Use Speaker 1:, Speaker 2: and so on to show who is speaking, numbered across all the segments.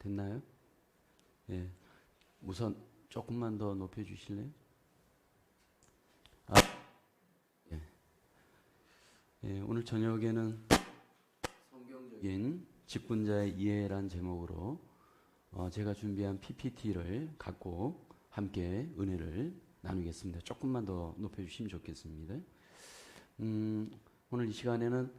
Speaker 1: 됐나요? 예. 우선 조금만 더 높여 주실래요? 아, 예. 예, 오늘 저녁에는 성경적인 직분자의 이해란 제목으로 제가 준비한 PPT를 갖고 함께 은혜를 나누겠습니다. 조금만 더 높여 주시면 좋겠습니다. 오늘 이 시간에는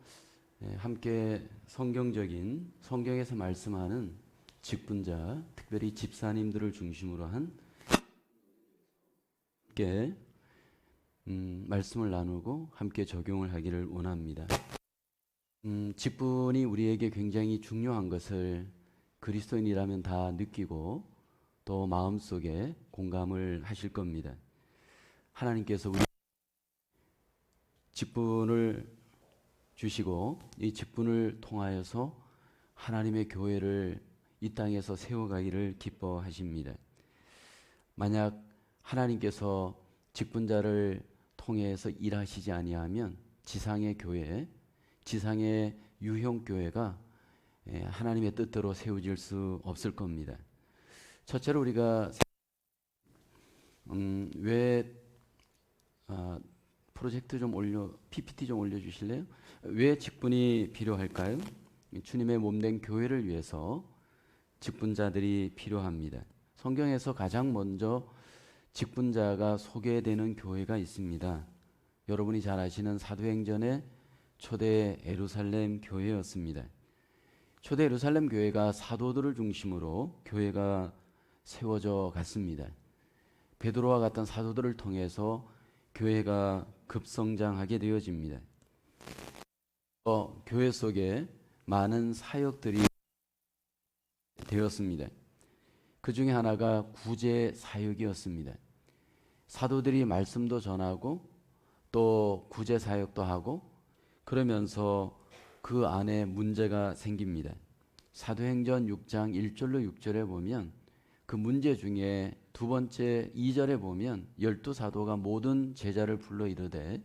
Speaker 1: 함께 성경적인 성경에서 말씀하는 직분자, 특별히 집사님들을 중심으로 한 함께 말씀을 나누고 함께 적용을 하기를 원합니다. 직분이 우리에게 굉장히 중요한 것을 그리스도인이라면 다 느끼고 또 마음속에 공감을 하실 겁니다. 하나님께서 우리 직분을 주시고 이 직분을 통하여서 하나님의 교회를 이 땅에서 세워가기를 기뻐하십니다. 만약 하나님께서 직분자를 통해서 일하시지 아니하면 지상의 교회, 지상의 유형교회가 하나님의 뜻대로 세워질 수 없을 겁니다. 첫째로 우리가 왜 프로젝트 좀 PPT 좀 올려주실래요? 왜 직분이 필요할까요? 주님의 몸된 교회를 위해서 직분자들이 필요합니다. 성경에서 가장 먼저 직분자가 소개되는 교회가 있습니다. 여러분이 잘 아시는 사도행전의 초대 예루살렘 교회였습니다. 초대 예루살렘 교회가 사도들을 중심으로 교회가 세워져 갔습니다. 베드로와 같은 사도들을 통해서 교회가 급성장하게 되어집니다. 교회 속에 많은 사역들이 되었습니다. 그 중에 하나가 구제 사역이었습니다. 사도들이 말씀도 전하고 또 구제 사역도 하고 그러면서 그 안에 문제가 생깁니다. 사도행전 6장 1절로 6절에 보면 그 문제 중에 두 번째 2절에 보면 12사도가 모든 제자를 불러 이르되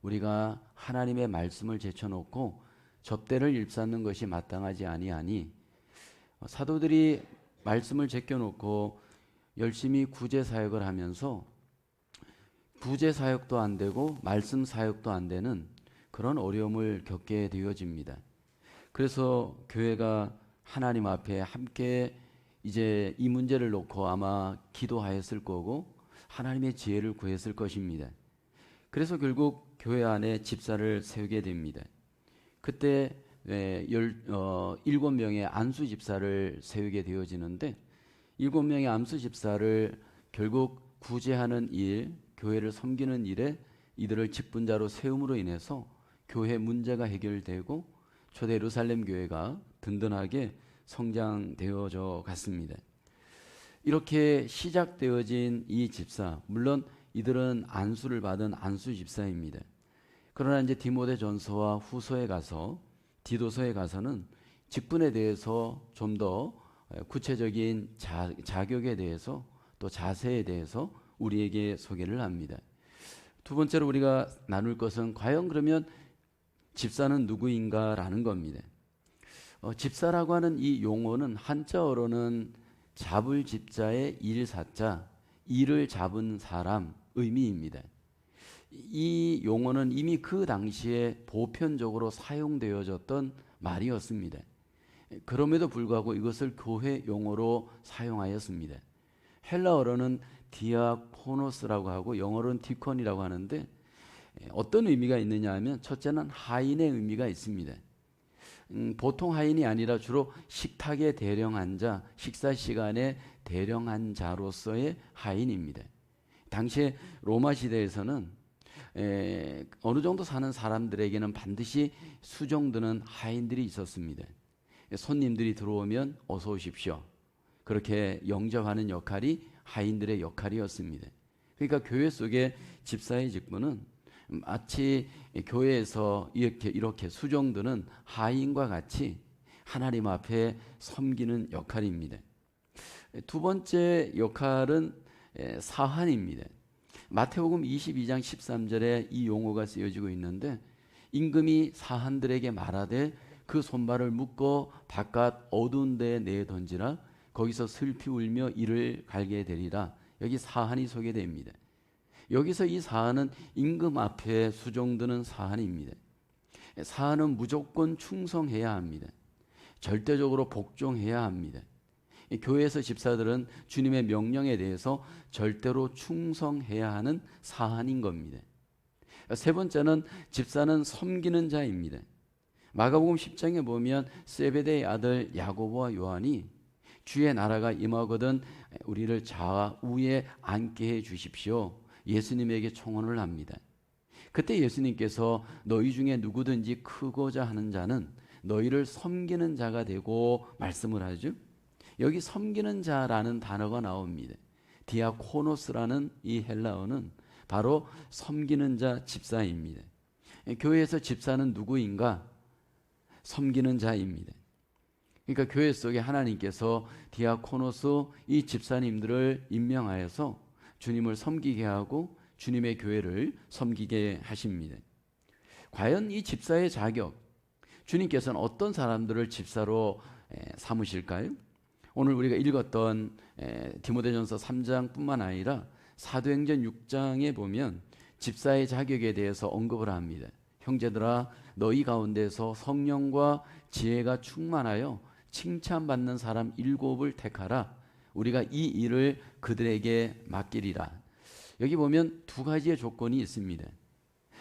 Speaker 1: 우리가 하나님의 말씀을 제쳐놓고 접대를 일삼는 것이 마땅하지 아니하니 사도들이 말씀을 제껴놓고 열심히 구제 사역을 하면서 구제 사역도 안 되고 말씀 사역도 안 되는 그런 어려움을 겪게 되어집니다. 그래서 교회가 하나님 앞에 함께 이제 이 문제를 놓고 아마 기도하였을 거고 하나님의 지혜를 구했을 것입니다. 그래서 결국 교회 안에 집사를 세우게 됩니다. 그때 7명의 안수 집사를 세우게 되어지는데 7명의 안수 집사를 결국 구제하는 일, 교회를 섬기는 일에 이들을 직분자로 세움으로 인해서 교회 문제가 해결되고 초대 예루살렘 교회가 든든하게 성장되어져 갔습니다. 이렇게 시작되어진 이 집사, 물론 이들은 안수를 받은 안수 집사입니다. 그러나 이제 디모데전서와 후서에 가서 디도서에 가서는 직분에 대해서 좀 더 구체적인 자격에 대해서 또 자세에 대해서 우리에게 소개를 합니다. 두 번째로 우리가 나눌 것은 과연 그러면 집사는 누구인가라는 겁니다. 집사라고 하는 이 용어는 한자어로는 잡을 집자의 일사자, 일을 잡은 사람 의미입니다. 이 용어는 이미 그 당시에 보편적으로 사용되어졌던 말이었습니다. 그럼에도 불구하고 이것을 교회 용어로 사용하였습니다. 헬라어로는 디아코노스라고 하고 영어로는 디콘이라고 하는데 어떤 의미가 있느냐 하면 첫째는 하인의 의미가 있습니다. 보통 하인이 아니라 주로 식탁에 대령한 자, 식사 시간에 대령한 자로서의 하인입니다. 당시에 로마 시대에서는 어느 정도 사는 사람들에게는 반드시 수종드는 하인들이 있었습니다. 손님들이 들어오면 어서 오십시오. 그렇게 영접하는 역할이 하인들의 역할이었습니다. 그러니까 교회 속의 집사의 직분은 마치 교회에서 이렇게 수종드는 하인과 같이 하나님 앞에 섬기는 역할입니다. 두 번째 역할은 사환입니다. 마태복음 22장 13절에 이 용어가 쓰여지고 있는데 임금이 사한들에게 말하되 그 손발을 묶어 바깥 어두운 데에 내던지라 거기서 슬피 울며 이를 갈게 되리라. 여기 사한이 소개됩니다. 여기서 이 사한은 임금 앞에 수종드는 사한입니다. 사한은 무조건 충성해야 합니다. 절대적으로 복종해야 합니다. 교회에서 집사들은 주님의 명령에 대해서 절대로 충성해야 하는 사한인 겁니다. 세 번째는 집사는 섬기는 자입니다. 마가복음 10장에 보면 세베대의 아들 야고보와 요한이 주의 나라가 임하거든 우리를 좌우에 앉게 해 주십시오. 예수님에게 청혼을 합니다. 그때 예수님께서 너희 중에 누구든지 크고자 하는 자는 너희를 섬기는 자가 되고 말씀을 하죠. 여기 섬기는 자라는 단어가 나옵니다. 디아코노스라는 이 헬라어는 바로 섬기는 자 집사입니다. 교회에서 집사는 누구인가? 섬기는 자입니다. 그러니까 교회 속에 하나님께서 디아코노스 이 집사님들을 임명하여서 주님을 섬기게 하고 주님의 교회를 섬기게 하십니다. 과연 이 집사의 자격, 주님께서는 어떤 사람들을 집사로 삼으실까요? 오늘 우리가 읽었던 디모데전서 3장뿐만 아니라 사도행전 6장에 보면 집사의 자격에 대해서 언급을 합니다. 형제들아 너희 가운데서 성령과 지혜가 충만하여 칭찬받는 사람 7을 택하라. 우리가 이 일을 그들에게 맡기리라. 여기 보면 두 가지의 조건이 있습니다.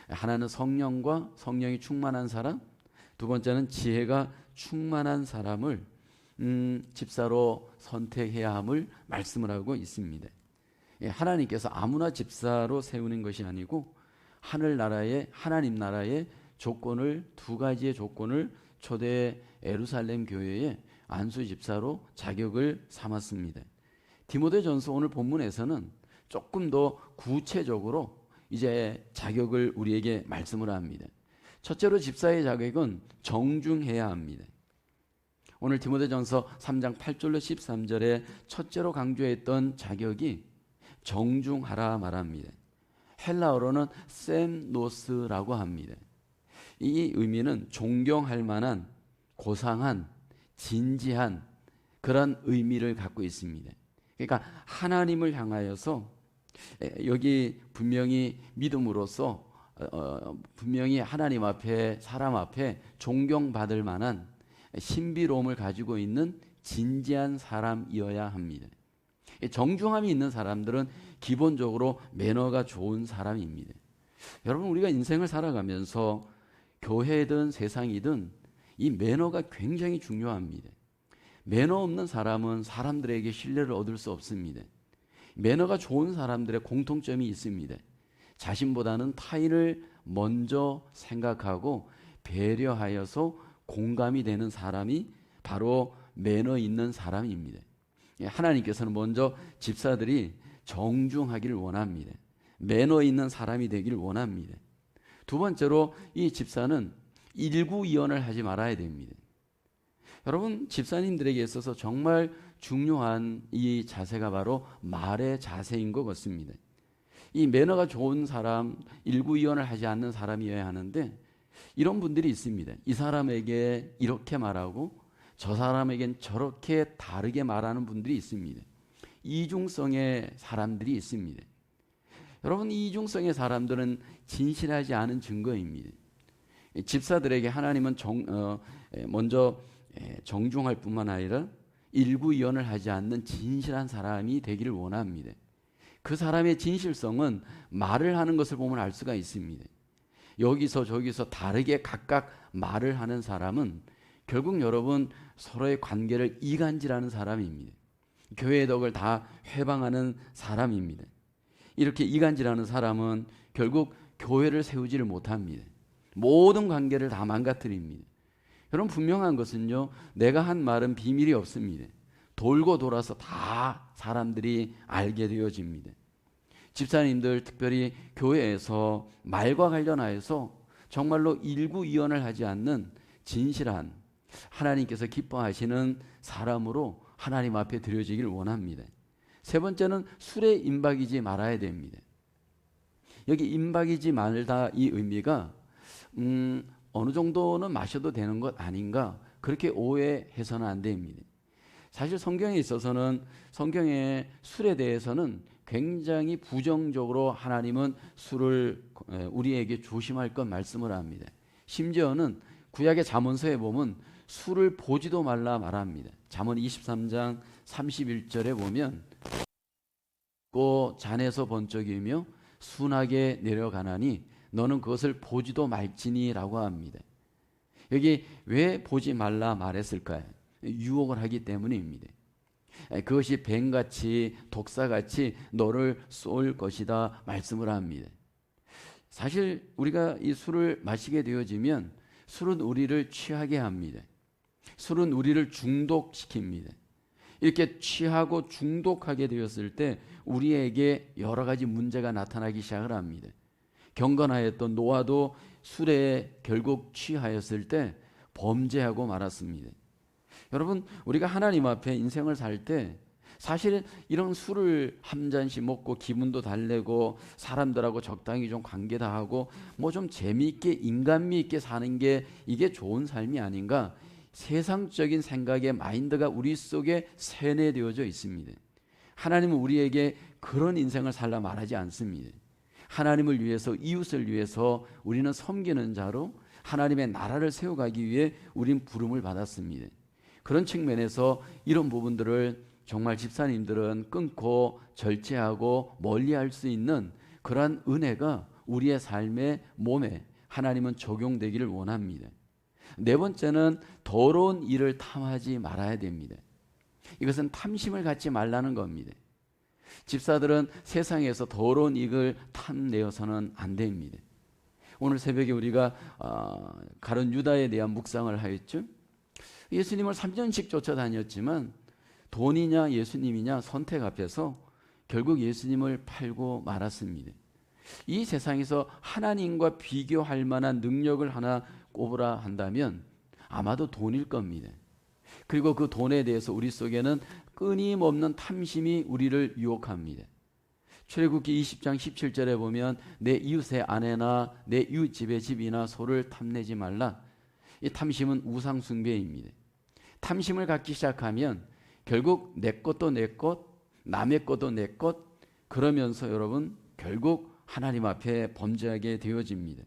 Speaker 1: 하나는 성령과 성령이 충만한 사람, 두 번째는 지혜가 충만한 사람을 집사로 선택해야 함을 말씀을 하고 있습니다. 하나님께서 아무나 집사로 세우는 것이 아니고 하늘나라의 하나님 나라의 조건을 두 가지의 조건을 초대 예루살렘 교회의 안수 집사로 자격을 삼았습니다. 디모데전서 오늘 본문에서는 조금 더 구체적으로 이제 자격을 우리에게 말씀을 합니다. 첫째로 집사의 자격은 정중해야 합니다. 오늘 디모데전서 3장 8절로 13절에 첫째로 강조했던 자격이 정중하라 말합니다. 헬라어로는 셈노스라고 합니다. 이 의미는 존경할 만한, 고상한, 진지한 그런 의미를 갖고 있습니다. 그러니까 하나님을 향하여서 여기 분명히 믿음으로써 분명히 하나님 앞에 사람 앞에 존경받을 만한 신비로움을 가지고 있는 진지한 사람이어야 합니다. 정중함이 있는 사람들은 기본적으로 매너가 좋은 사람입니다. 여러분 우리가 인생을 살아가면서 교회든 세상이든 이 매너가 굉장히 중요합니다. 매너 없는 사람은 사람들에게 신뢰를 얻을 수 없습니다. 매너가 좋은 사람들의 공통점이 있습니다. 자신보다는 타인을 먼저 생각하고 배려하여서 공감이 되는 사람이 바로 매너 있는 사람입니다. 하나님께서는 먼저 집사들이 정중하기를 원합니다. 매너 있는 사람이 되기를 원합니다. 두 번째로 이 집사는 일구이연을 하지 말아야 됩니다. 여러분 집사님들에게 있어서 정말 중요한 이 자세가 바로 말의 자세인 것 같습니다. 이 매너가 좋은 사람, 일구이연을 하지 않는 사람이어야 하는데 이런 분들이 있습니다. 이 사람에게 이렇게 말하고 저 사람에겐 저렇게 다르게 말하는 분들이 있습니다. 이중성의 사람들이 있습니다. 여러분 이 이중성의 사람들은 진실하지 않은 증거입니다. 집사들에게 하나님은 먼저 정중할 뿐만 아니라 일구이연을 하지 않는 진실한 사람이 되기를 원합니다. 그 사람의 진실성은 말을 하는 것을 보면 알 수가 있습니다. 여기서 저기서 다르게 각각 말을 하는 사람은 결국 여러분 서로의 관계를 이간질하는 사람입니다. 교회의 덕을 다 회방하는 사람입니다. 이렇게 이간질하는 사람은 결국 교회를 세우지를 못합니다. 모든 관계를 다 망가뜨립니다. 여러분 분명한 것은요, 내가 한 말은 비밀이 없습니다. 돌고 돌아서 다 사람들이 알게 되어집니다. 집사님들 특별히 교회에서 말과 관련하여서 정말로 일구이연을 하지 않는 진실한 하나님께서 기뻐하시는 사람으로 하나님 앞에 드려지기를 원합니다. 세 번째는 술에 임박이지 말아야 됩니다. 여기 임박이지 말다 이 의미가 어느 정도는 마셔도 되는 것 아닌가 그렇게 오해해서는 안 됩니다. 사실 성경에 있어서는 성경의 술에 대해서는 굉장히 부정적으로 하나님은 술을 우리에게 조심할 것 말씀을 합니다. 심지어는 구약의 잠언서에 보면 술을 보지도 말라 말합니다. 잠언 23장 31절에 보면 고 잔에서 번쩍이며 순하게 내려가나니 너는 그것을 보지도 말지니라고 합니다. 여기 왜 보지 말라 말했을까요? 유혹을 하기 때문입니다. 그것이 뱀같이 독사같이 너를 쏠 것이다 말씀을 합니다. 사실 우리가 이 술을 마시게 되어지면 술은 우리를 취하게 합니다. 술은 우리를 중독시킵니다. 이렇게 취하고 중독하게 되었을 때 우리에게 여러 가지 문제가 나타나기 시작을 합니다. 경건하였던 노아도 술에 결국 취하였을 때 범죄하고 말았습니다. 여러분, 우리가 하나님 앞에 인생을 살 때 사실 이런 술을 한 잔씩 먹고 기분도 달래고 사람들하고 적당히 좀 관계도 하고 뭐 좀 재미있게 인간미 있게 사는 게 이게 좋은 삶이 아닌가, 세상적인 생각의 마인드가 우리 속에 세뇌되어져 있습니다. 하나님은 우리에게 그런 인생을 살라 말하지 않습니다. 하나님을 위해서, 이웃을 위해서 우리는 섬기는 자로 하나님의 나라를 세워가기 위해 우린 부름을 받았습니다. 그런 측면에서 이런 부분들을 정말 집사님들은 끊고 절제하고 멀리할 수 있는 그러한 은혜가 우리의 삶의 몸에 하나님은 적용되기를 원합니다. 네 번째는 더러운 일을 탐하지 말아야 됩니다. 이것은 탐심을 갖지 말라는 겁니다. 집사들은 세상에서 더러운 일을 탐내어서는 안 됩니다. 오늘 새벽에 우리가 가룟 유다에 대한 묵상을 하였죠. 예수님을 3년씩 쫓아다녔지만 돈이냐 예수님이냐 선택 앞에서 결국 예수님을 팔고 말았습니다. 이 세상에서 하나님과 비교할 만한 능력을 하나 꼽으라 한다면 아마도 돈일 겁니다. 그리고 그 돈에 대해서 우리 속에는 끊임없는 탐심이 우리를 유혹합니다. 출애굽기 20장 17절에 보면 내 이웃의 아내나 내 이웃 집의 집이나 소를 탐내지 말라. 이 탐심은 우상 숭배입니다. 탐심을 갖기 시작하면 결국 내 것도 내 것, 남의 것도 내 것, 그러면서 여러분 결국 하나님 앞에 범죄하게 되어집니다.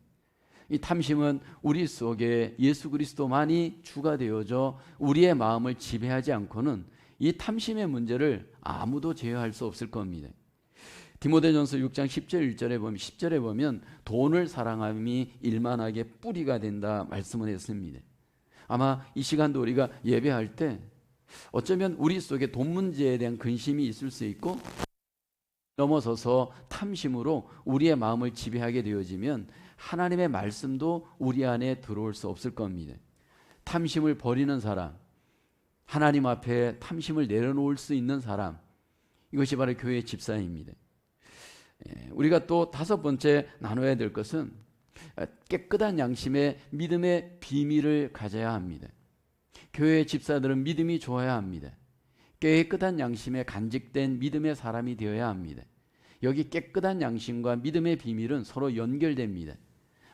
Speaker 1: 이 탐심은 우리 속에 예수 그리스도만이 주가 되어져 우리의 마음을 지배하지 않고는 이 탐심의 문제를 아무도 제어할 수 없을 겁니다. 디모데전서 6장 10절에 보면 돈을 사랑함이 일만하게 뿌리가 된다 말씀을 했습니다. 아마 이 시간도 우리가 예배할 때 어쩌면 우리 속에 돈 문제에 대한 근심이 있을 수 있고 넘어서서 탐심으로 우리의 마음을 지배하게 되어지면 하나님의 말씀도 우리 안에 들어올 수 없을 겁니다. 탐심을 버리는 사람, 하나님 앞에 탐심을 내려놓을 수 있는 사람, 이것이 바로 교회의 집사입니다. 우리가 또 다섯 번째 나눠야 될 것은 깨끗한 양심의 믿음의 비밀을 가져야 합니다. 교회의 집사들은 믿음이 좋아야 합니다. 깨끗한 양심에 간직된 믿음의 사람이 되어야 합니다. 여기 깨끗한 양심과 믿음의 비밀은 서로 연결됩니다.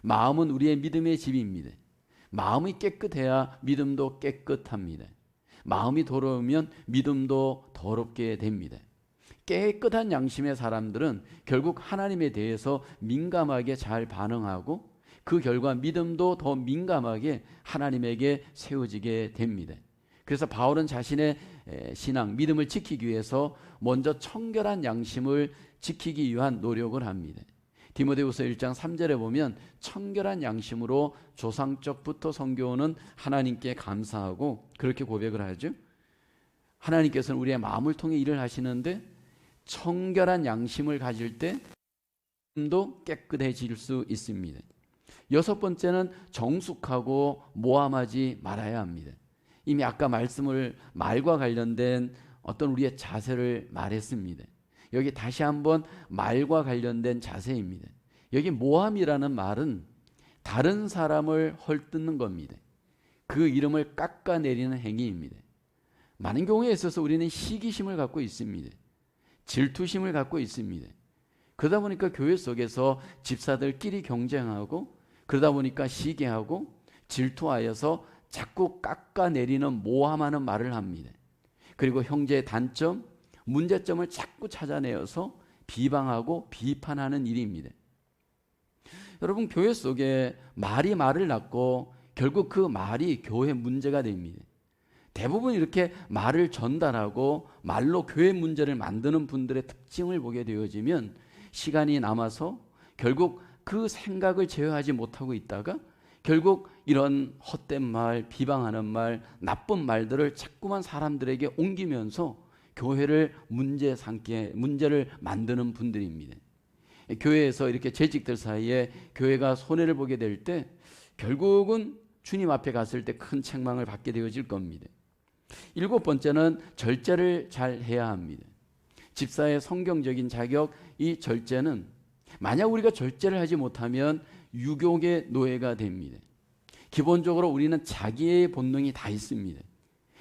Speaker 1: 마음은 우리의 믿음의 집입니다. 마음이 깨끗해야 믿음도 깨끗합니다. 마음이 더러우면 믿음도 더럽게 됩니다. 깨끗한 양심의 사람들은 결국 하나님에 대해서 민감하게 잘 반응하고 그 결과 믿음도 더 민감하게 하나님에게 세워지게 됩니다. 그래서 바울은 자신의 신앙, 믿음을 지키기 위해서 먼저 청결한 양심을 지키기 위한 노력을 합니다. 디모데후서 1장 3절에 보면 청결한 양심으로 조상적부터 섬겨오는 하나님께 감사하고 그렇게 고백을 하죠. 하나님께서는 우리의 마음을 통해 일을 하시는데 청결한 양심을 가질 때 마음도 깨끗해질 수 있습니다. 여섯 번째는 정숙하고 모함하지 말아야 합니다. 이미 아까 말과 관련된 어떤 우리의 자세를 말했습니다. 여기 다시 한번 말과 관련된 자세입니다. 여기 모함이라는 말은 다른 사람을 헐뜯는 겁니다. 그 이름을 깎아내리는 행위입니다. 많은 경우에 있어서 우리는 시기심을 갖고 있습니다. 질투심을 갖고 있습니다. 그러다 보니까 교회 속에서 집사들끼리 경쟁하고 그러다 보니까 시기하고 질투하여서 자꾸 깎아내리는 모함하는 말을 합니다. 그리고 형제의 단점, 문제점을 자꾸 찾아내어서 비방하고 비판하는 일입니다. 여러분, 교회 속에 말이 말을 낳고 결국 그 말이 교회 문제가 됩니다. 대부분 이렇게 말을 전달하고 말로 교회 문제를 만드는 분들의 특징을 보게 되어지면 시간이 남아서 결국 그 생각을 제어하지 못하고 있다가 결국 이런 헛된 말, 비방하는 말, 나쁜 말들을 자꾸만 사람들에게 옮기면서 교회를 문제를 만드는 분들입니다. 교회에서 이렇게 재직들 사이에 교회가 손해를 보게 될 때 결국은 주님 앞에 갔을 때 큰 책망을 받게 되어질 겁니다. 7번째는 절제를 잘 해야 합니다. 집사의 성경적인 자격, 이 절제는 만약 우리가 절제를 하지 못하면 유혹의 노예가 됩니다. 기본적으로 우리는 자기의 본능이 다 있습니다.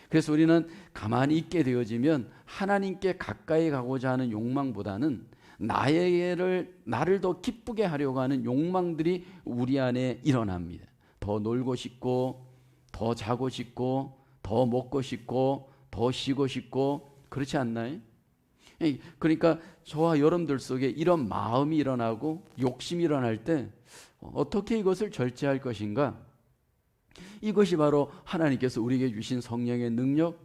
Speaker 1: 그래서 우리는 가만히 있게 되어지면 하나님께 가까이 가고자 하는 욕망보다는 나를 더 기쁘게 하려고 하는 욕망들이 우리 안에 일어납니다. 더 놀고 싶고, 더 자고 싶고, 더 먹고 싶고, 더 쉬고 싶고, 그렇지 않나요? 그러니까 저와 여러분들 속에 이런 마음이 일어나고 욕심이 일어날 때 어떻게 이것을 절제할 것인가? 이것이 바로 하나님께서 우리에게 주신 성령의 능력,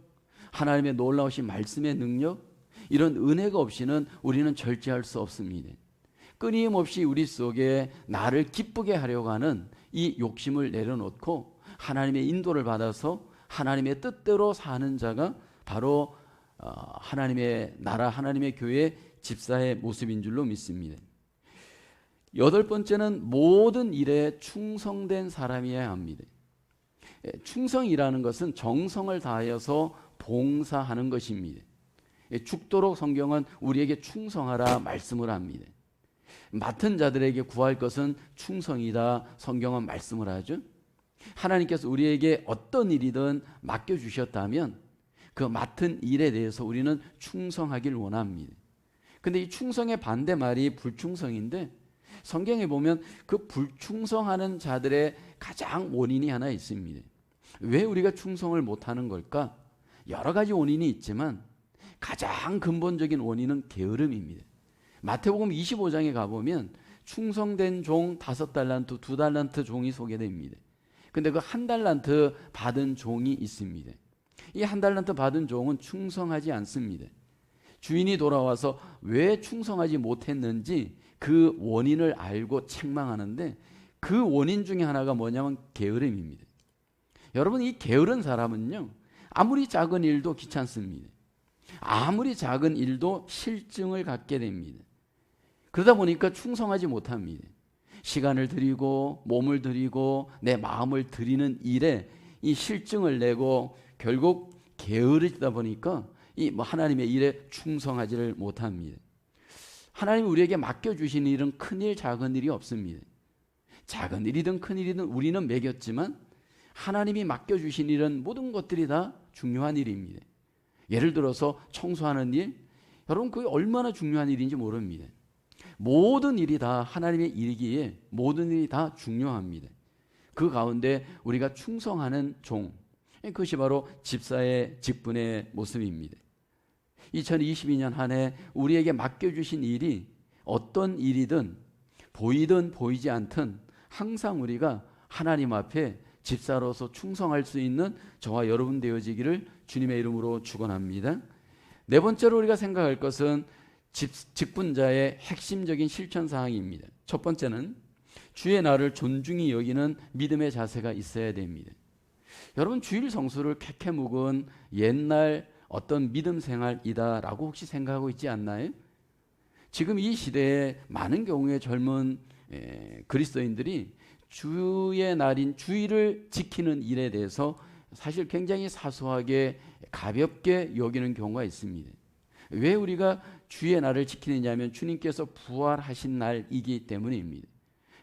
Speaker 1: 하나님의 놀라우신 말씀의 능력, 이런 은혜가 없이는 우리는 절제할 수 없습니다. 끊임없이 우리 속에 나를 기쁘게 하려고 하는 이 욕심을 내려놓고 하나님의 인도를 받아서 하나님의 뜻대로 사는 자가 바로 하나님의 나라, 하나님의 교회 집사의 모습인 줄로 믿습니다. 8번째는 모든 일에 충성된 사람이어야 합니다. 충성이라는 것은 정성을 다하여서 봉사하는 것입니다. 죽도록 성경은 우리에게 충성하라 말씀을 합니다. 맡은 자들에게 구할 것은 충성이다 성경은 말씀을 하죠. 하나님께서 우리에게 어떤 일이든 맡겨주셨다면 그 맡은 일에 대해서 우리는 충성하길 원합니다. 근데 이 충성의 반대말이 불충성인데 성경에 보면 그 불충성하는 자들의 가장 원인이 하나 있습니다. 왜 우리가 충성을 못하는 걸까? 여러 가지 원인이 있지만 가장 근본적인 원인은 게으름입니다. 마태복음 25장에 가보면 충성된 종 5달란트, 2달란트 종이 소개됩니다. 근데 그 1달란트 받은 종이 있습니다. 이 1달란트 받은 종은 충성하지 않습니다. 주인이 돌아와서 왜 충성하지 못했는지 그 원인을 알고 책망하는데 그 원인 중에 하나가 뭐냐면 게으름입니다. 여러분, 이 게으른 사람은요, 아무리 작은 일도 귀찮습니다. 아무리 작은 일도 실증을 갖게 됩니다. 그러다 보니까 충성하지 못합니다. 시간을 들이고 몸을 들이고 내 마음을 들이는 일에 이 실증을 내고 결국 게으르다 보니까 이 하나님의 일에 충성하지를 못합니다. 하나님이 우리에게 맡겨주신 일은 큰 일, 작은 일이 없습니다. 작은 일이든 큰 일이든 우리는 매겼지만 하나님이 맡겨주신 일은 모든 것들이 다 중요한 일입니다. 예를 들어서 청소하는 일, 여러분 그게 얼마나 중요한 일인지 모릅니다. 모든 일이 다 하나님의 일이기에 모든 일이 다 중요합니다. 그 가운데 우리가 충성하는 종, 그것이 바로 집사의 직분의 모습입니다. 2022년 한 해 우리에게 맡겨주신 일이 어떤 일이든 보이든 보이지 않든 항상 우리가 하나님 앞에 집사로서 충성할 수 있는 저와 여러분 되어지기를 주님의 이름으로 축원합니다. 네 번째로 우리가 생각할 것은 직분자의 핵심적인 실천 사항입니다. 첫 번째는 주의 날을 존중히 여기는 믿음의 자세가 있어야 됩니다. 여러분, 주일 성수를 캐캐 묵은 옛날 어떤 믿음 생활이다라고 혹시 생각하고 있지 않나요? 지금 이 시대에 많은 경우에 젊은 그리스도인들이 주의 날인 주일을 지키는 일에 대해서 사실 굉장히 사소하게 가볍게 여기는 경우가 있습니다. 왜 우리가 주의 날을 지키느냐 하면 주님께서 부활하신 날이기 때문입니다.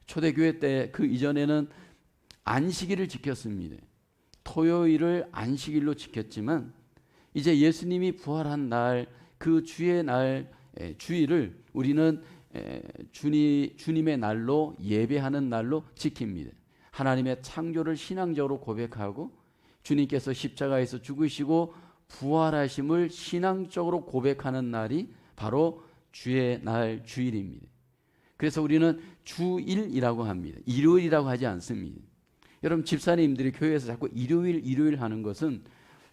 Speaker 1: 초대교회 때 그 이전에는 안식일을 지켰습니다. 토요일을 안식일로 지켰지만 이제 예수님이 부활한 날, 그 주의 날, 주일을 우리는 주님의 날로 예배하는 날로 지킵니다. 하나님의 창조를 신앙적으로 고백하고 주님께서 십자가에서 죽으시고 부활하심을 신앙적으로 고백하는 날이 바로 주의 날 주일입니다. 그래서 우리는 주일이라고 합니다. 일요일이라고 하지 않습니다. 여러분 집사님들이 교회에서 자꾸 일요일 하는 것은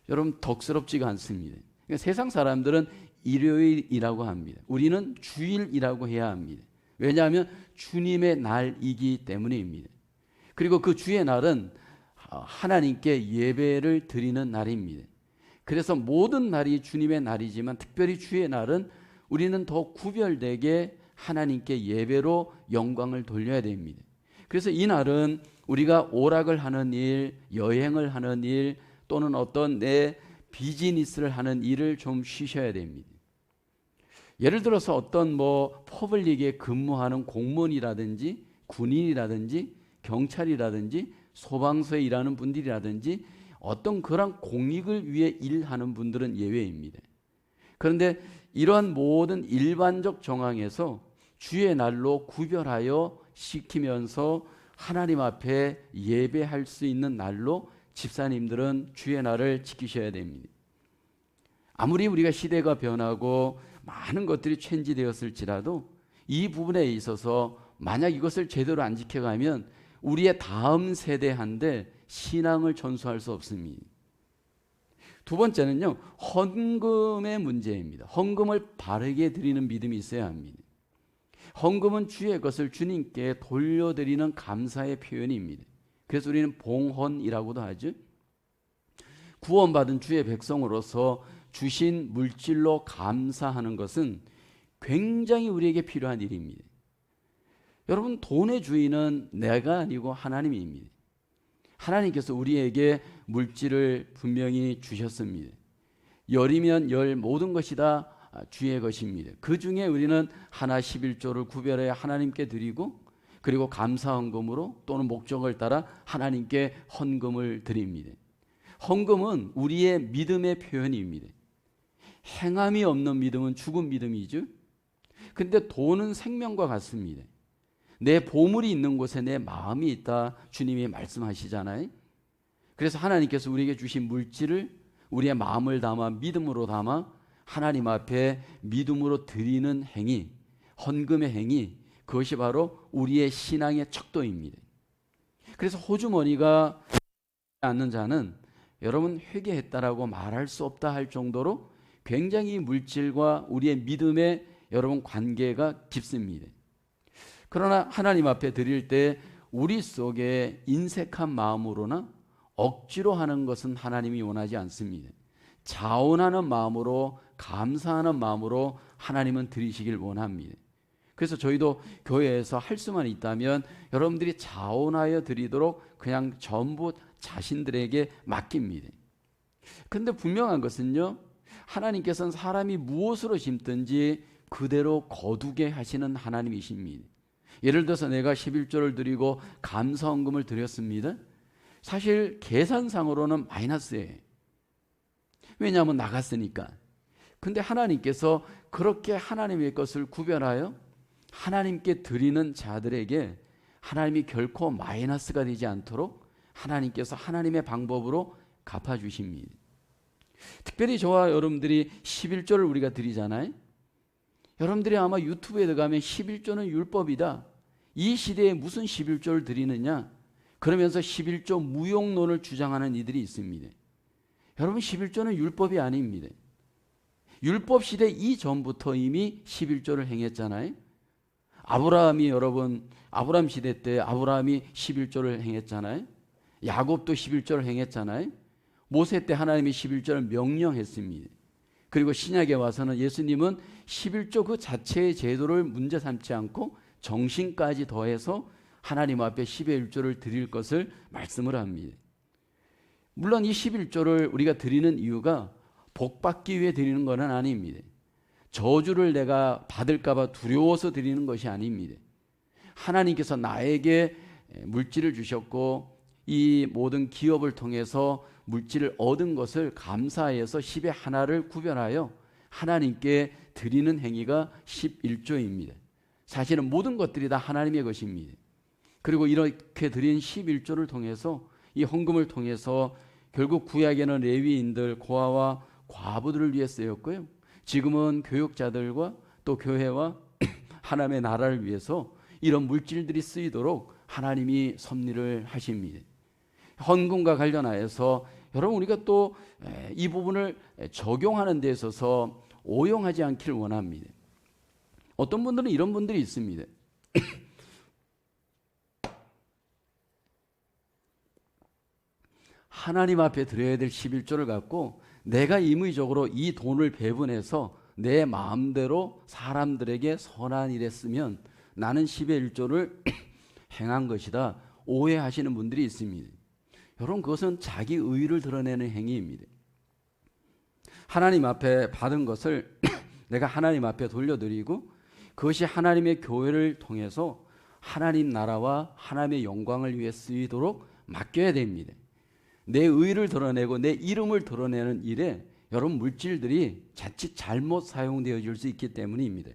Speaker 1: 여러분 덕스럽지가 않습니다. 그러니까 세상 사람들은 일요일이라고 합니다. 우리는 주일이라고 해야 합니다. 왜냐하면 주님의 날이기 때문입니다. 그리고 그 주의 날은 하나님께 예배를 드리는 날입니다. 그래서 모든 날이 주님의 날이지만 특별히 주의 날은 우리는 더 구별되게 하나님께 예배로 영광을 돌려야 됩니다. 그래서 이 날은 우리가 오락을 하는 일, 여행을 하는 일, 또는 어떤 내 비즈니스를 하는 일을 좀 쉬셔야 됩니다. 예를 들어서 어떤 퍼블릭에 근무하는 공무원이라든지 군인이라든지 경찰이라든지 소방서에 일하는 분들이라든지 어떤 그런 공익을 위해 일하는 분들은 예외입니다. 그런데 이러한 모든 일반적 정황에서 주의 날로 구별하여 시키면서 하나님 앞에 예배할 수 있는 날로 집사님들은 주의 날을 지키셔야 됩니다. 아무리 우리가 시대가 변하고 많은 것들이 체인지되었을지라도 이 부분에 있어서 만약 이것을 제대로 안 지켜가면 우리의 다음 세대한테 신앙을 전수할 수 없습니다. 두 번째는요, 헌금의 문제입니다. 헌금을 바르게 드리는 믿음이 있어야 합니다. 헌금은 주의 것을 주님께 돌려드리는 감사의 표현입니다. 그래서 우리는 봉헌이라고도 하죠. 구원받은 주의 백성으로서 주신 물질로 감사하는 것은 굉장히 우리에게 필요한 일입니다. 여러분, 돈의 주인은 내가 아니고 하나님입니다. 하나님께서 우리에게 물질을 분명히 주셨습니다. 열이면 열 모든 것이 다 주의 것입니다. 그 중에 우리는 하나 11조를 구별해 하나님께 드리고 그리고 감사 헌금으로 또는 목적을 따라 하나님께 헌금을 드립니다. 헌금은 우리의 믿음의 표현입니다. 행함이 없는 믿음은 죽은 믿음이죠. 근데 돈은 생명과 같습니다. 내 보물이 있는 곳에 내 마음이 있다 주님이 말씀하시잖아요. 그래서 하나님께서 우리에게 주신 물질을 우리의 마음을 담아 믿음으로 담아 하나님 앞에 믿음으로 드리는 행위, 헌금의 행위, 그것이 바로 우리의 신앙의 척도입니다. 그래서 호주머니가 않는 자는 여러분 회개했다라고 말할 수 없다 할 정도로 굉장히 물질과 우리의 믿음의 여러분 관계가 깊습니다. 그러나 하나님 앞에 드릴 때 우리 속에 인색한 마음으로나 억지로 하는 것은 하나님이 원하지 않습니다. 자원하는 마음으로 감사하는 마음으로 하나님은 드리시길 원합니다. 그래서 저희도 교회에서 할 수만 있다면 여러분들이 자원하여 드리도록 그냥 전부 자신들에게 맡깁니다. 그런데 분명한 것은요, 하나님께서는 사람이 무엇으로 심든지 그대로 거두게 하시는 하나님이십니다. 예를 들어서 내가 11조를 드리고 감사헌금을 드렸습니다. 사실 계산상으로는 마이너스예요. 왜냐하면 나갔으니까. 근데 하나님께서 그렇게 하나님의 것을 구별하여 하나님께 드리는 자들에게 하나님이 결코 마이너스가 되지 않도록 하나님께서 하나님의 방법으로 갚아주십니다. 특별히 저와 여러분들이 11조를 우리가 드리잖아요. 여러분들이 아마 유튜브에 들어가면 11조는 율법이다. 이 시대에 무슨 11조를 드리느냐? 그러면서 11조 무용론을 주장하는 이들이 있습니다. 여러분, 11조는 율법이 아닙니다. 율법 시대 이전부터 이미 11조를 행했잖아요. 아브라함 시대 때 아브라함이 11조를 행했잖아요. 야곱도 11조를 행했잖아요. 모세 때 하나님이 11조를 명령했습니다. 그리고 신약에 와서는 예수님은 11조 그 자체의 제도를 문제 삼지 않고 정신까지 더해서 하나님 앞에 11조를 드릴 것을 말씀을 합니다. 물론 이 11조를 우리가 드리는 이유가 복받기 위해 드리는 것은 아닙니다. 저주를 내가 받을까 봐 두려워서 드리는 것이 아닙니다. 하나님께서 나에게 물질을 주셨고 이 모든 기업을 통해서 물질을 얻은 것을 감사해서 10의 하나를 구별하여 하나님께 드리는 행위가 11조입니다. 사실은 모든 것들이 다 하나님의 것입니다. 그리고 이렇게 드린 11조를 통해서 이 헌금을 통해서 결국 구약에는 레위인들 고아와 과부들을 위해 쓰였고요. 지금은 교육자들과 또 교회와 하나님의 나라를 위해서 이런 물질들이 쓰이도록 하나님이 섭리를 하십니다. 헌금과 관련하여서 여러분 우리가 또 이 부분을 적용하는 데 있어서 오용하지 않기를 원합니다. 어떤 분들은 이런 분들이 있습니다. 하나님 앞에 드려야 될 11조를 갖고 내가 임의적으로 이 돈을 배분해서 내 마음대로 사람들에게 선한 일에 쓰면 나는 10의 1조를 행한 것이다 오해하시는 분들이 있습니다. 여러분 그것은 자기 의의를 드러내는 행위입니다. 하나님 앞에 받은 것을 내가 하나님 앞에 돌려드리고 그것이 하나님의 교회를 통해서 하나님 나라와 하나님의 영광을 위해 쓰이도록 맡겨야 됩니다. 내 의의를 드러내고 내 이름을 드러내는 일에 여러분 물질들이 자칫 잘못 사용되어질 수 있기 때문입니다.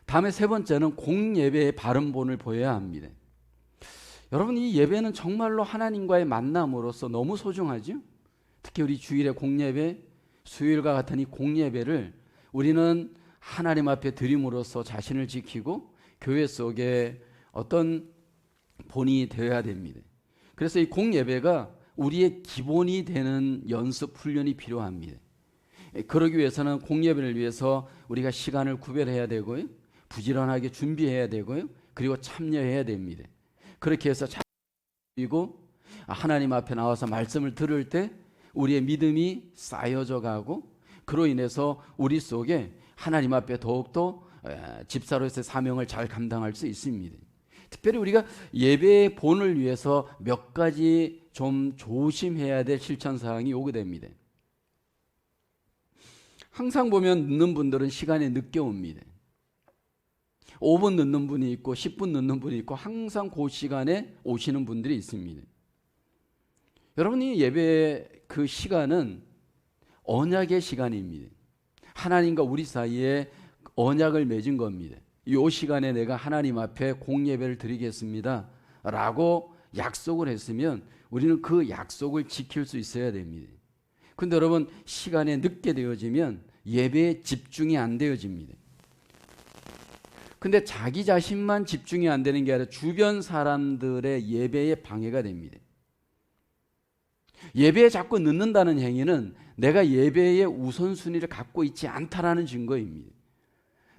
Speaker 1: 다음에 세 번째는 공예배의 바른 본을 보여야 합니다. 여러분 이 예배는 정말로 하나님과의 만남으로서 너무 소중하죠. 특히 우리 주일의 공예배, 수요일과 같은 이 공예배를 우리는 하나님 앞에 드림으로써 자신을 지키고 교회 속에 어떤 본이 되어야 됩니다. 그래서 이 공예배가 우리의 기본이 되는 연습 훈련이 필요합니다. 그러기 위해서는 공예배를 위해서 우리가 시간을 구별해야 되고요. 부지런하게 준비해야 되고요. 그리고 참여해야 됩니다. 그렇게 해서 그리고 하나님 앞에 나와서 말씀을 들을 때 우리의 믿음이 쌓여져 가고 그로 인해서 우리 속에 하나님 앞에 더욱더 집사로서의 사명을 잘 감당할 수 있습니다. 특별히 우리가 예배의 본을 위해서 몇 가지 좀 조심해야 될 실천사항이 요구됩니다. 항상 보면 늦는 분들은 시간에 늦게 옵니다. 5분 늦는 분이 있고 10분 늦는 분이 있고 항상 그 시간에 오시는 분들이 있습니다. 여러분이 예배의 그 시간은 언약의 시간입니다. 하나님과 우리 사이에 언약을 맺은 겁니다. 이 시간에 내가 하나님 앞에 공예배를 드리겠습니다 라고 약속을 했으면 우리는 그 약속을 지킬 수 있어야 됩니다. 근데 여러분 시간에 늦게 되어지면 예배에 집중이 안 되어집니다. 근데 자기 자신만 집중이 안 되는 게 아니라 주변 사람들의 예배에 방해가 됩니다. 예배에 자꾸 늦는다는 행위는 내가 예배의 우선순위를 갖고 있지 않다라는 증거입니다.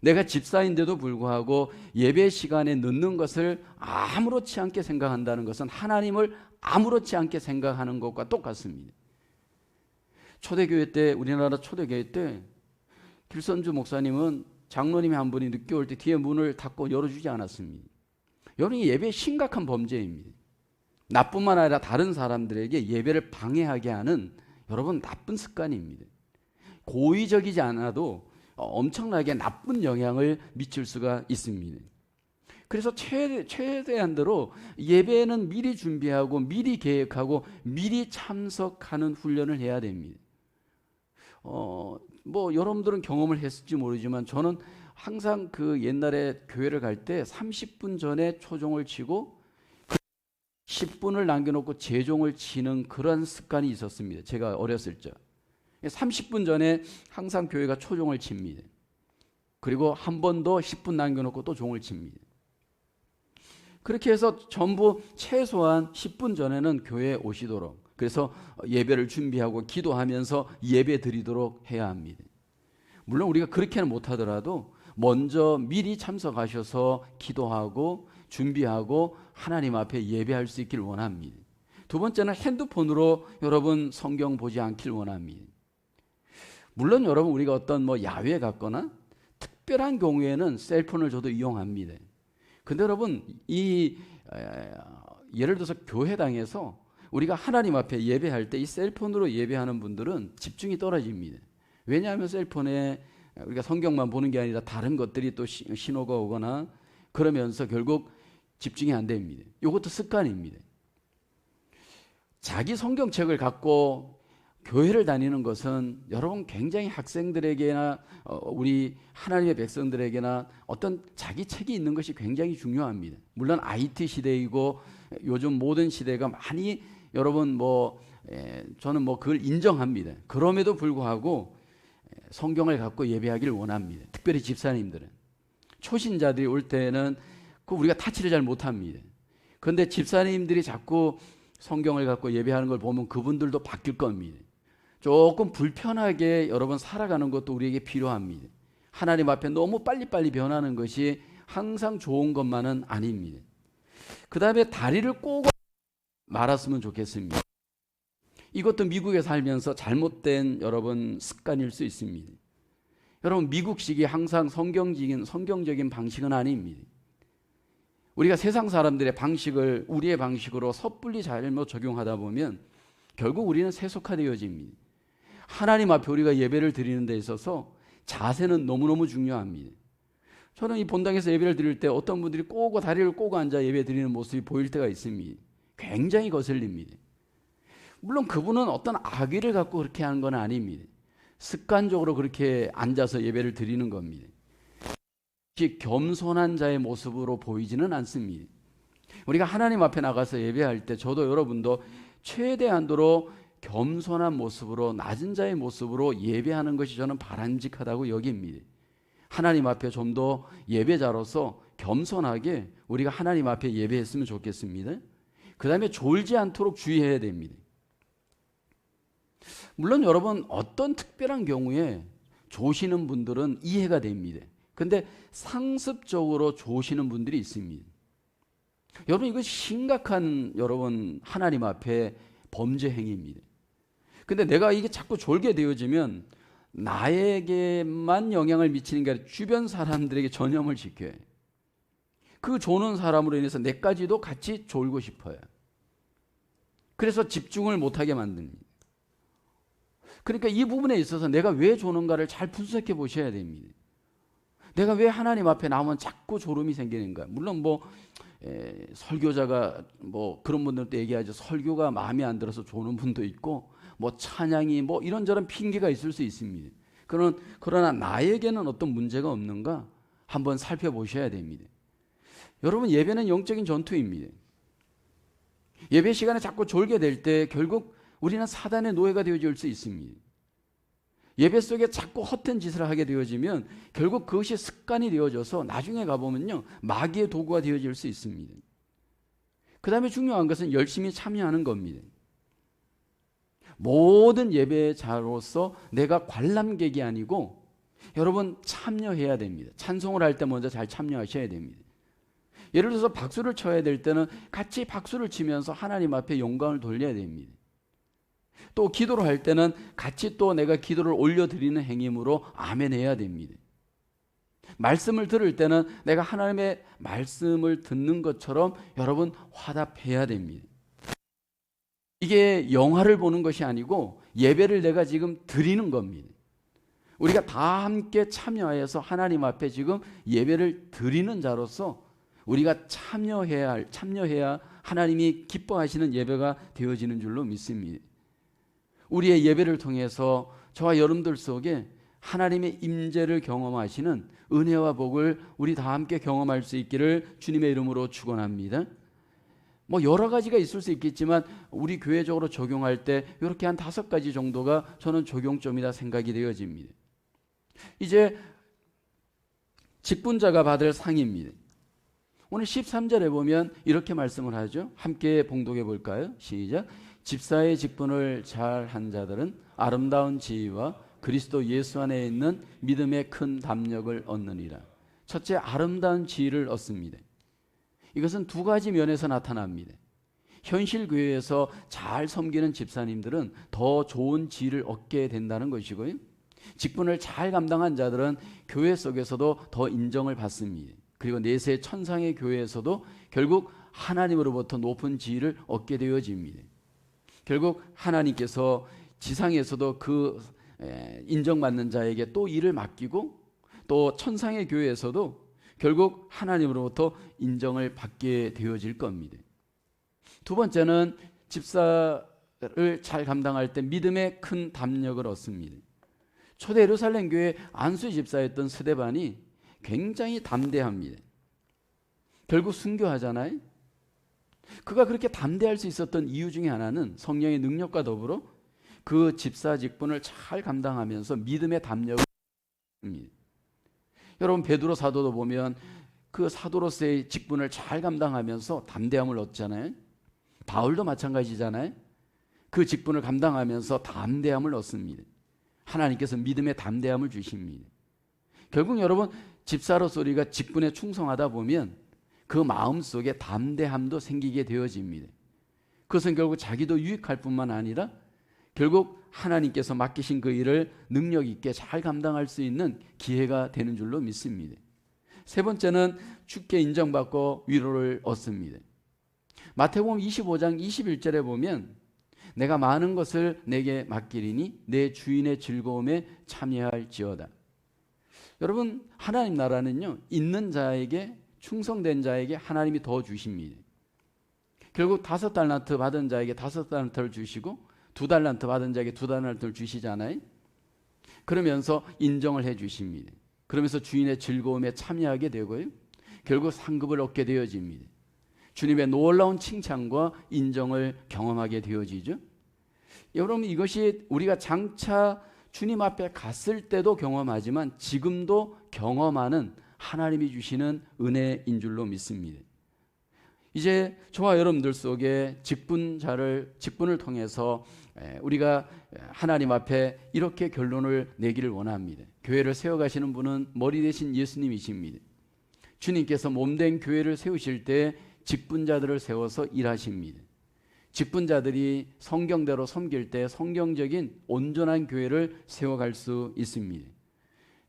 Speaker 1: 내가 집사인데도 불구하고 예배 시간에 늦는 것을 아무렇지 않게 생각한다는 것은 하나님을 아무렇지 않게 생각하는 것과 똑같습니다. 초대교회 때, 우리나라 초대교회 때 길선주 목사님은 장로님이 한 분이 늦게 올 때 뒤에 문을 닫고 열어주지 않았습니다. 여러분 예배 심각한 범죄입니다. 나뿐만 아니라 다른 사람들에게 예배를 방해하게 하는 여러분 나쁜 습관입니다. 고의적이지 않아도 엄청나게 나쁜 영향을 미칠 수가 있습니다. 그래서 최대한대로 예배는 미리 준비하고 미리 계획하고 미리 참석하는 훈련을 해야 됩니다. 뭐 여러분들은 경험을 했을지 모르지만 저는 항상 그 옛날에 교회를 갈 때 30분 전에 초종을 치고 10분을 남겨놓고 재종을 치는 그런 습관이 있었습니다. 제가 어렸을 적 30분 전에 항상 교회가 초종을 칩니다. 그리고 한 번 더 10분 남겨놓고 또 종을 칩니다. 그렇게 해서 전부 최소한 10분 전에는 교회에 오시도록, 그래서 예배를 준비하고 기도하면서 예배 드리도록 해야 합니다. 물론 우리가 그렇게는 못하더라도 먼저 미리 참석하셔서 기도하고 준비하고 하나님 앞에 예배할 수 있기를 원합니다. 두 번째는 핸드폰으로 여러분 성경 보지 않길 원합니다. 물론 여러분 우리가 어떤 야외에 갔거나 특별한 경우에는 셀폰을 저도 이용합니다. 근데 여러분 예를 들어서 교회당에서 우리가 하나님 앞에 예배할 때 이 셀폰으로 예배하는 분들은 집중이 떨어집니다. 왜냐하면 셀폰에 우리가 성경만 보는 게 아니라 다른 것들이 또 신호가 오거나 그러면서 결국 집중이 안 됩니다. 이것도 습관입니다. 자기 성경책을 갖고 교회를 다니는 것은 여러분 굉장히 학생들에게나 우리 하나님의 백성들에게나 어떤 자기 책이 있는 것이 굉장히 중요합니다. 물론 IT 시대이고 요즘 모든 시대가 많이 여러분 저는 뭐 그걸 인정합니다. 그럼에도 불구하고 성경을 갖고 예배하기를 원합니다. 특별히 집사님들은. 초신자들이 올 때는 그 우리가 타치를 잘 못합니다. 그런데 집사님들이 자꾸 성경을 갖고 예배하는 걸 보면 그분들도 바뀔 겁니다. 조금 불편하게 여러분 살아가는 것도 우리에게 필요합니다. 하나님 앞에 너무 빨리빨리 변하는 것이 항상 좋은 것만은 아닙니다. 그 다음에 다리를 꼬고 말았으면 좋겠습니다. 이것도 미국에 살면서 잘못된 여러분 습관일 수 있습니다. 여러분 미국식이 항상 성경적인 방식은 아닙니다. 우리가 세상 사람들의 방식을 우리의 방식으로 섣불리 잘못 적용하다 보면 결국 우리는 세속화되어집니다. 하나님 앞에 우리가 예배를 드리는 데 있어서 자세는 너무너무 중요합니다. 저는 이 본당에서 예배를 드릴 때 어떤 분들이 꼬고 다리를 꼬고 앉아 예배 드리는 모습이 보일 때가 있습니다. 굉장히 거슬립니다. 물론 그분은 어떤 악의를 갖고 그렇게 하는 건 아닙니다. 습관적으로 그렇게 앉아서 예배를 드리는 겁니다. 겸손한 자의 모습으로 보이지는 않습니다. 우리가 하나님 앞에 나가서 예배할 때 저도 여러분도 최대한도로 겸손한 모습으로 낮은 자의 모습으로 예배하는 것이 저는 바람직하다고 여깁니다. 하나님 앞에 좀 더 예배자로서 겸손하게 우리가 하나님 앞에 예배했으면 좋겠습니다. 그 다음에 졸지 않도록 주의해야 됩니다. 물론 여러분 어떤 특별한 경우에 조시는 분들은 이해가 됩니다. 근데 상습적으로 조시는 분들이 있습니다. 여러분 이거 심각한 여러분 하나님 앞에 범죄 행위입니다. 근데 내가 이게 자꾸 졸게 되어지면 나에게만 영향을 미치는 게 아니라 주변 사람들에게 전염을 시켜요. 그 조는 사람으로 인해서 내까지도 같이 졸고 싶어요. 그래서 집중을 못하게 만듭니다. 그러니까 이 부분에 있어서 내가 왜 조는가를 잘 분석해 보셔야 됩니다. 내가 왜 하나님 앞에 나오면 자꾸 졸음이 생기는가? 물론 설교자가 그런 분들도 얘기하죠. 설교가 마음에 안 들어서 조는 분도 있고 찬양이 이런저런 핑계가 있을 수 있습니다. 그러나 나에게는 어떤 문제가 없는가? 한번 살펴보셔야 됩니다. 여러분 예배는 영적인 전투입니다. 예배 시간에 자꾸 졸게 될 때 결국 우리는 사단의 노예가 되어질 수 있습니다. 예배 속에 자꾸 허튼 짓을 하게 되어지면 결국 그것이 습관이 되어져서 나중에 가보면요 마귀의 도구가 되어질 수 있습니다. 그 다음에 중요한 것은 열심히 참여하는 겁니다. 모든 예배자로서 내가 관람객이 아니고 여러분 참여해야 됩니다. 찬송을 할 때 먼저 잘 참여하셔야 됩니다. 예를 들어서 박수를 쳐야 될 때는 같이 박수를 치면서 하나님 앞에 영광을 돌려야 됩니다. 또 기도를 할 때는 같이 또 내가 기도를 올려드리는 행위로 아멘 해야 됩니다. 말씀을 들을 때는 내가 하나님의 말씀을 듣는 것처럼 여러분 화답해야 됩니다. 이게 영화를 보는 것이 아니고 예배를 내가 지금 드리는 겁니다. 우리가 다 함께 참여해서 하나님 앞에 지금 예배를 드리는 자로서 우리가 참여해야 하나님이 기뻐하시는 예배가 되어지는 줄로 믿습니다. 우리의 예배를 통해서 저와 여러분들 속에 하나님의 임재를 경험하시는 은혜와 복을 우리 다 함께 경험할 수 있기를 주님의 이름으로 축원합니다. 여러 가지가 있을 수 있겠지만 우리 교회적으로 적용할 때 이렇게 한 5가지 정도가 저는 적용점이다 생각이 되어집니다. 이제 직분자가 받을 상입니다. 오늘 13절에 보면 이렇게 말씀을 하죠. 함께 봉독해 볼까요? 시작. 집사의 직분을 잘 한 자들은 아름다운 지위와 그리스도 예수 안에 있는 믿음의 큰 담력을 얻느니라. 첫째, 아름다운 지위를 얻습니다. 이것은 2가지 면에서 나타납니다. 현실 교회에서 잘 섬기는 집사님들은 더 좋은 지위를 얻게 된다는 것이고요. 직분을 잘 감당한 자들은 교회 속에서도 더 인정을 받습니다. 그리고 내세 천상의 교회에서도 결국 하나님으로부터 높은 지위를 얻게 되어집니다. 결국 하나님께서 지상에서도 그 인정받는 자에게 또 일을 맡기고 또 천상의 교회에서도 결국 하나님으로부터 인정을 받게 되어질 겁니다. 2번째는 집사를 잘 감당할 때 믿음의 큰 담력을 얻습니다. 초대 예루살렘 교회 안수 집사였던 스데반이 굉장히 담대합니다. 결국 순교하잖아요. 그가 그렇게 담대할 수 있었던 이유 중에 하나는 성령의 능력과 더불어 그 집사 직분을 잘 감당하면서 믿음의 담력을 합니다. 여러분 베드로 사도도 보면 그 사도로서의 직분을 잘 감당하면서 담대함을 얻잖아요. 바울도 마찬가지잖아요. 그 직분을 감당하면서 담대함을 얻습니다. 하나님께서 믿음의 담대함을 주십니다. 결국 여러분 집사로서 우리가 직분에 충성하다 보면 그 마음속에 담대함도 생기게 되어집니다. 그것은 결국 자기도 유익할 뿐만 아니라 결국 하나님께서 맡기신 그 일을 능력 있게 잘 감당할 수 있는 기회가 되는 줄로 믿습니다. 세 번째는 주께 인정받고 위로를 얻습니다. 마태복음 25장 21절에 보면 내가 많은 것을 내게 맡기리니 내 주인의 즐거움에 참여할지어다. 여러분 하나님 나라는요 있는 자에게 충성된 자에게 하나님이 더 주십니다. 결국 5달란트 받은 자에게 5달란트를 주시고 2달란트 받은 자에게 2달란트를 주시잖아요. 그러면서 인정을 해 주십니다. 그러면서 주인의 즐거움에 참여하게 되고요. 결국 상급을 얻게 되어집니다. 주님의 놀라운 칭찬과 인정을 경험하게 되어지죠. 여러분 이것이 우리가 장차 주님 앞에 갔을 때도 경험하지만 지금도 경험하는 하나님이 주시는 은혜인 줄로 믿습니다. 이제 저와 여러분들 속에 직분을 통해서 우리가 하나님 앞에 이렇게 결론을 내기를 원합니다. 교회를 세워가시는 분은 머리 대신 예수님이십니다. 주님께서 몸된 교회를 세우실 때 직분자들을 세워서 일하십니다. 직분자들이 성경대로 섬길 때 성경적인 온전한 교회를 세워갈 수 있습니다.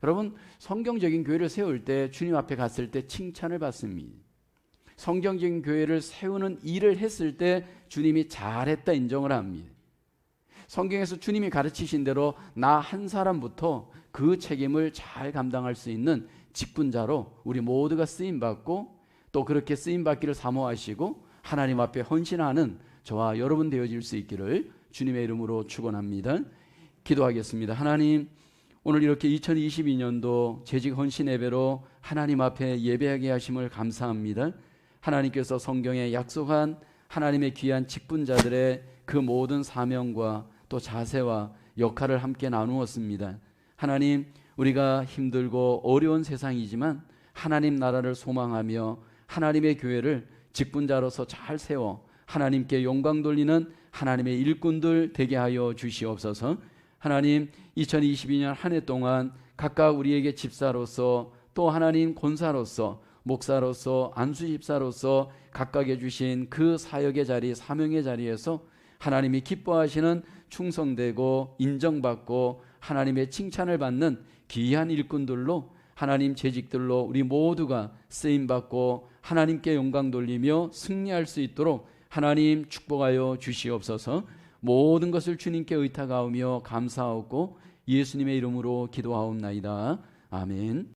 Speaker 1: 여러분 성경적인 교회를 세울 때 주님 앞에 갔을 때 칭찬을 받습니다. 성경적인 교회를 세우는 일을 했을 때 주님이 잘했다 인정을 합니다. 성경에서 주님이 가르치신 대로 나 한 사람부터 그 책임을 잘 감당할 수 있는 직분자로 우리 모두가 쓰임받고 또 그렇게 쓰임받기를 사모하시고 하나님 앞에 헌신하는 저와 여러분 되어질 수 있기를 주님의 이름으로 축원합니다. 기도하겠습니다. 하나님 오늘 이렇게 2022년도 재직 헌신 예배로 하나님 앞에 예배하게 하심을 감사합니다. 하나님께서 성경에 약속한 하나님의 귀한 직분자들의 그 모든 사명과 또 자세와 역할을 함께 나누었습니다. 하나님 우리가 힘들고 어려운 세상이지만 하나님 나라를 소망하며 하나님의 교회를 직분자로서 잘 세워 하나님께 영광 돌리는 하나님의 일꾼들 되게 하여 주시옵소서. 하나님 2022년 한 해 동안 각각 우리에게 집사로서 또 하나님 권사로서 목사로서 안수집사로서 각각에 주신 그 사역의 자리 사명의 자리에서 하나님이 기뻐하시는 충성되고 인정받고 하나님의 칭찬을 받는 귀한 일꾼들로 하나님 재직들로 우리 모두가 쓰임받고 하나님께 영광 돌리며 승리할 수 있도록 하나님 축복하여 주시옵소서. 모든 것을 주님께 의탁하오며 감사하고 예수님의 이름으로 기도하옵나이다. 아멘.